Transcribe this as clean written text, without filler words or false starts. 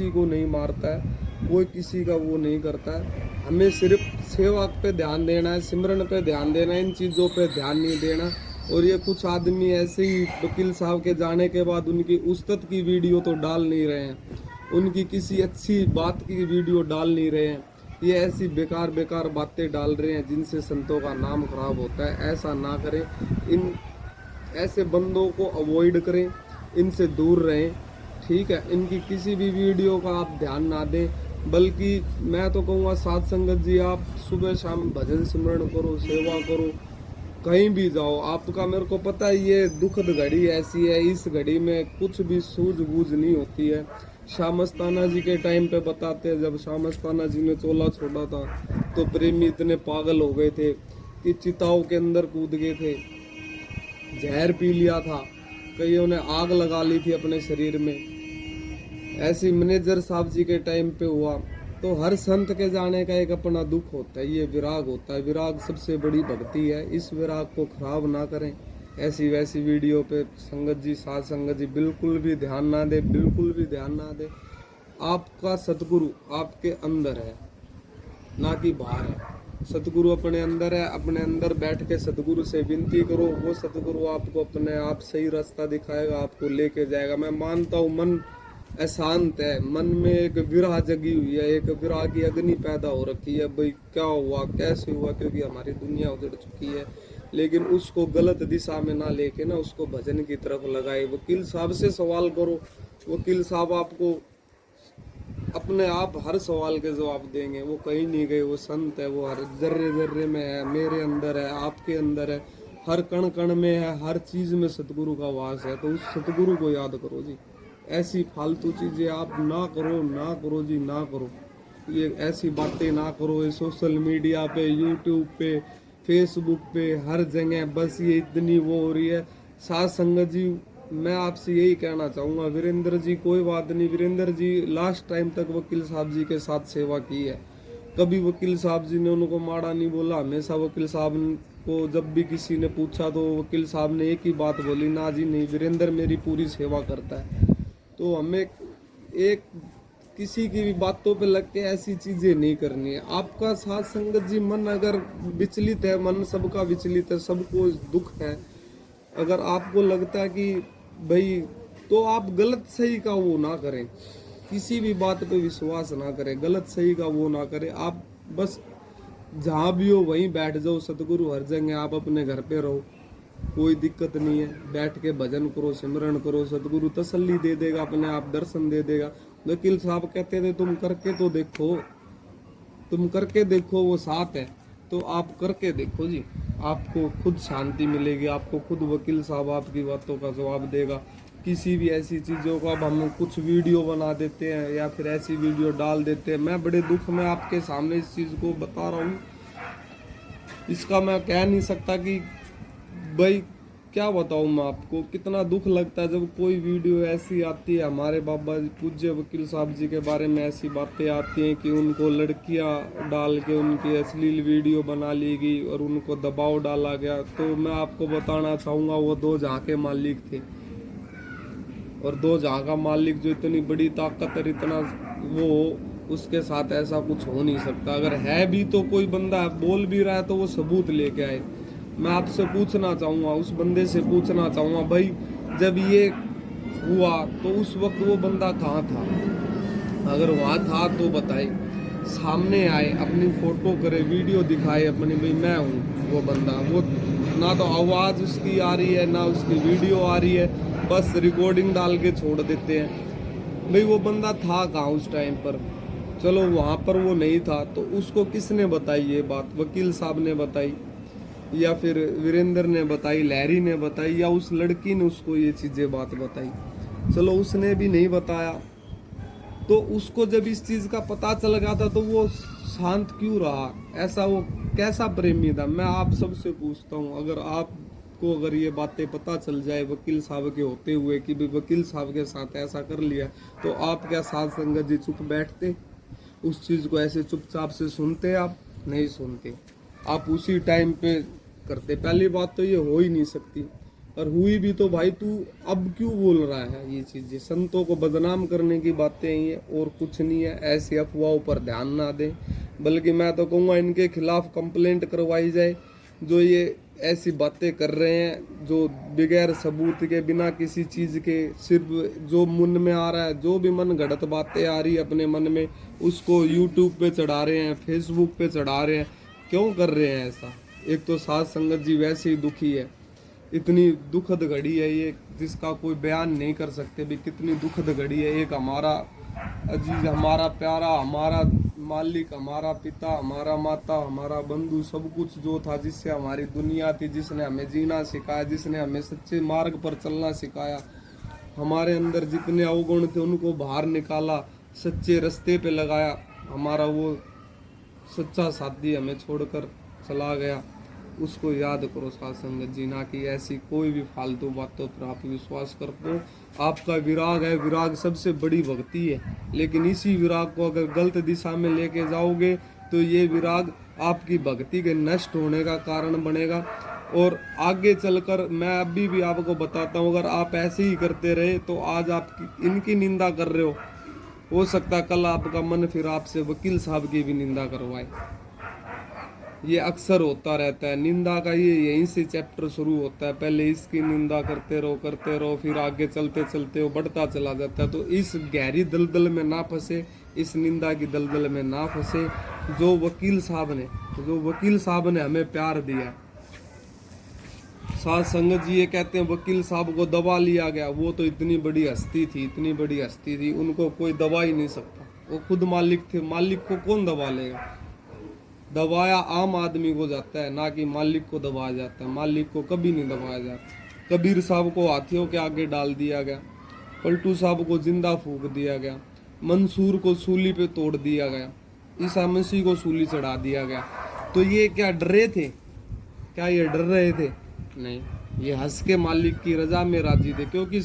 किसी को नहीं मारता है, कोई किसी का वो नहीं करता है। हमें सिर्फ सेवा पे ध्यान देना है, सिमरन पे ध्यान देना है, इन चीज़ों पे ध्यान नहीं देना। और ये कुछ आदमी ऐसे ही वकील साहब के जाने के बाद उनकी उस्तत की वीडियो तो डाल नहीं रहे हैं, उनकी किसी अच्छी बात की वीडियो डाल नहीं रहे हैं, ये ऐसी बेकार बेकार बातें डाल रहे हैं जिनसे संतों का नाम खराब होता है। ऐसा ना करें, इन ऐसे बंदों को अवॉइड करें, इनसे दूर रहें, ठीक है। इनकी किसी भी वीडियो का आप ध्यान ना दें, बल्कि मैं तो कहूँगा साध संगत जी आप सुबह शाम भजन सिमरन करो, सेवा करो, कहीं भी जाओ। आपका मेरे को पता है ये दुखद घड़ी ऐसी है, इस घड़ी में कुछ भी सूझबूझ नहीं होती है। श्याम मस्ताना जी के टाइम पे बताते हैं, जब श्याम मस्ताना जी ने चोला छोड़ा था तो प्रेमी इतने पागल हो गए थे कि चिताओं के अंदर कूद गए थे, जहर पी लिया था, कईयों ने आग लगा ली थी अपने शरीर में। ऐसी मैनेजर साहब जी के टाइम पे हुआ। तो हर संत के जाने का एक अपना दुख होता है, ये विराग होता है। विराग सबसे बड़ी भक्ति है, इस विराग को खराब ना करें। ऐसी वैसी वीडियो पे संगत जी, साध संगत जी बिल्कुल भी ध्यान ना दे, बिल्कुल भी ध्यान ना दे। आपका सतगुरु आपके अंदर है, ना कि बाहर है। सतगुरु अपने अंदर है, अपने अंदर बैठ के सतगुरु से विनती करो, वो सतगुरु आपको अपने आप सही रास्ता दिखाएगा, आपको लेके जाएगा। मैं मानता हूँ मन अशांत है, मन में एक विरह जगी हुई है, एक विरह की अग्नि पैदा हो रखी है, भाई क्या हुआ, कैसे हुआ, क्योंकि हमारी दुनिया उजड़ चुकी है। लेकिन उसको गलत दिशा में ना लेके ना उसको भजन की तरफ लगाए। वकील साहब से सवाल करो, वकील साहब आपको अपने आप हर सवाल के जवाब देंगे। वो कहीं नहीं गए, वो संत है, वो हर जर्रे जर्रे में है, मेरे अंदर है, आपके अंदर है, हर कण कण में है, हर चीज में सतगुरु का वास है। तो उस सतगुरु को याद करो जी। ऐसी फालतू चीजें आप ना करो, ना करो जी, ना करो। ये ऐसी बातें ना करो। ये सोशल मीडिया पे, यूट्यूब पे, फेसबुक पे, हर जगह बस ये इतनी वो हो रही है। साथ संगत जी मैं आपसे यही कहना चाहूँगा, वीरेंद्र जी कोई बात नहीं, वीरेंद्र जी लास्ट टाइम तक वकील साहब जी के साथ सेवा की है, कभी वकील साहब जी ने उनको माड़ा नहीं बोला। हमेशा वकील साहब को जब भी किसी ने पूछा तो वकील साहब ने एक ही बात बोली, ना जी नहीं, वीरेंद्र मेरी पूरी सेवा करता है। तो हमें एक किसी की भी बातों पे लग के ऐसी चीजें नहीं करनी है। आपका साथ संगत जी मन अगर विचलित है, मन सबका विचलित है, सबको दुख है, अगर आपको लगता है कि भाई, तो आप गलत सही का वो ना करें, किसी भी बात पे विश्वास ना करें, गलत सही का वो ना करें। आप बस जहाँ भी हो वहीं बैठ जाओ, सतगुरु हर जगह, आप अपने घर पे रहो, कोई दिक्कत नहीं है। बैठ के भजन करो, सिमरन करो, सतगुरु तसल्ली दे देगा, अपने आप दर्शन दे देगा। वकील साहब कहते थे तुम करके तो देखो, तुम करके देखो, वो साथ है। तो आप करके देखो जी, आपको खुद शांति मिलेगी, आपको खुद वकील साहब आपकी बातों का जवाब देगा। किसी भी ऐसी चीज़ों का अब हम कुछ वीडियो बना देते हैं या फिर ऐसी वीडियो डाल देते हैं, मैं बड़े दुख में आपके सामने इस चीज़ को बता रहा हूँ। इसका मैं कह नहीं सकता कि भाई क्या बताऊँ मैं आपको, कितना दुख लगता है जब कोई वीडियो ऐसी आती है, हमारे बाबा जी पूज्य वकील साहब जी के बारे में ऐसी बातें आती हैं कि उनको लड़कियां डाल के उनकी अश्लील वीडियो बना ली गई और उनको दबाव डाला गया। तो मैं आपको बताना चाहूँगा, वो दो जहाँ के मालिक थे, और दो जहाँ का मालिक जो इतनी बड़ी ताकत और इतना वो, उसके साथ ऐसा कुछ हो नहीं सकता। अगर है भी तो कोई बंदा बोल भी रहा है तो वो सबूत लेके आए। मैं आपसे पूछना चाहूँगा, उस बंदे से पूछना चाहूँगा, भाई जब ये हुआ तो उस वक्त वो बंदा कहाँ था? अगर वहाँ था तो बताए, सामने आए, अपनी फोटो करे, वीडियो दिखाए अपनी, भाई मैं हूँ वो बंदा। वो ना तो आवाज़ उसकी आ रही है, ना उसकी वीडियो आ रही है, बस रिकॉर्डिंग डाल के छोड़ देते हैं। भाई वो बंदा था कहाँ उस टाइम पर? चलो वहाँ पर वो नहीं था तो उसको किसने बताई ये बात? वकील साहब ने बताई, या फिर वीरेंद्र ने बताई, लहरी ने बताई, या उस लड़की ने उसको ये चीजें बात बताई? चलो उसने भी नहीं बताया, तो उसको जब इस चीज का पता चल गया था तो वो शांत क्यों रहा? ऐसा वो कैसा प्रेमी था? मैं आप सबसे पूछता हूँ, अगर आपको अगर ये बातें पता चल जाए वकील साहब के होते हुए कि भाई वकील साहब के साथ ऐसा कर लिया, तो आप क्या साध संगत जी चुप बैठते? उस चीज को ऐसे चुपचाप से सुनते? आप नहीं सुनते, आप उसी टाइम पे करते। पहली बात तो ये हो ही नहीं सकती, और हुई भी तो भाई तू अब क्यों बोल रहा है ये चीजें? संतों को बदनाम करने की बातें हैं ये, और कुछ नहीं है। ऐसी अफवाहों पर ध्यान ना दें, बल्कि मैं तो कहूँगा इनके खिलाफ कंप्लेंट करवाई जाए, जो ये ऐसी बातें कर रहे हैं, जो बगैर सबूत के, बिना किसी चीज के, सिर्फ जो मन में आ रहा है, जो भी मन घड़त बातें आ रही है अपने मन में, उसको यूट्यूब पे चढ़ा रहे हैं, फेसबुक पे चढ़ा रहे हैं। क्यों कर रहे हैं ऐसा? एक तो साध संगत जी वैसे ही दुखी है, इतनी दुखद घड़ी है ये जिसका कोई बयान नहीं कर सकते भी, कितनी दुखद घड़ी है। एक हमारा अजीज, हमारा प्यारा, हमारा मालिक, हमारा पिता, हमारा माता, हमारा बंधु, सब कुछ जो था, जिससे हमारी दुनिया थी, जिसने हमें जीना सिखाया, जिसने हमें सच्चे मार्ग पर चलना सिखाया, हमारे अंदर जितने अवगुण थे उनको बाहर निकाला, सच्चे रास्ते पे लगाया, हमारा वो सच्चा साथी हमें छोड़कर चला गया। उसको याद करो साध संगत जी, ना कि ऐसी कोई भी फालतू बातों पर आप विश्वास करते हो। आपका विराग है, विराग सबसे बड़ी भक्ति है, लेकिन इसी विराग को अगर गलत दिशा में लेके जाओगे तो ये विराग आपकी भक्ति के नष्ट होने का कारण बनेगा। और आगे चलकर मैं अभी भी आपको बताता हूँ, अगर आप ऐसे ही करते रहे तो आज आप इनकी निंदा कर रहे हो सकता है कल आपका मन फिर आपसे वकील साहब की भी निंदा करवाए। ये अक्सर होता रहता है। निंदा का ये यहीं से चैप्टर शुरू होता है, पहले इसकी निंदा करते रहो, फिर आगे चलते चलते वो बढ़ता चला जाता है। तो इस गहरी दलदल में ना फंसे, इस निंदा की दलदल में ना फंसे। जो वकील साहब ने हमें प्यार दिया, साध संगत जी ये कहते हैं वकील साहब को दबा लिया गया, वो तो इतनी बड़ी हस्ती थी, उनको कोई दबा ही नहीं सकता। वो खुद मालिक थे, मालिक को कौन दबा लेगा? दबाया आम आदमी को जाता है, ना कि मालिक को दबाया जाता है। मालिक को कभी नहीं दबाया जाता। कबीर साहब को हाथियों के आगे डाल दिया गया, पलटू साहब को जिंदा फूंक दिया गया, मंसूर को सूली पे तोड़ दिया गया, ईसा मसीह को सूली चढ़ा दिया गया। तो ये क्या डर रहे थे? क्या ये डर रहे थे? नहीं, ये हंस के मालिक की रजा में राजी थे, क्योंकि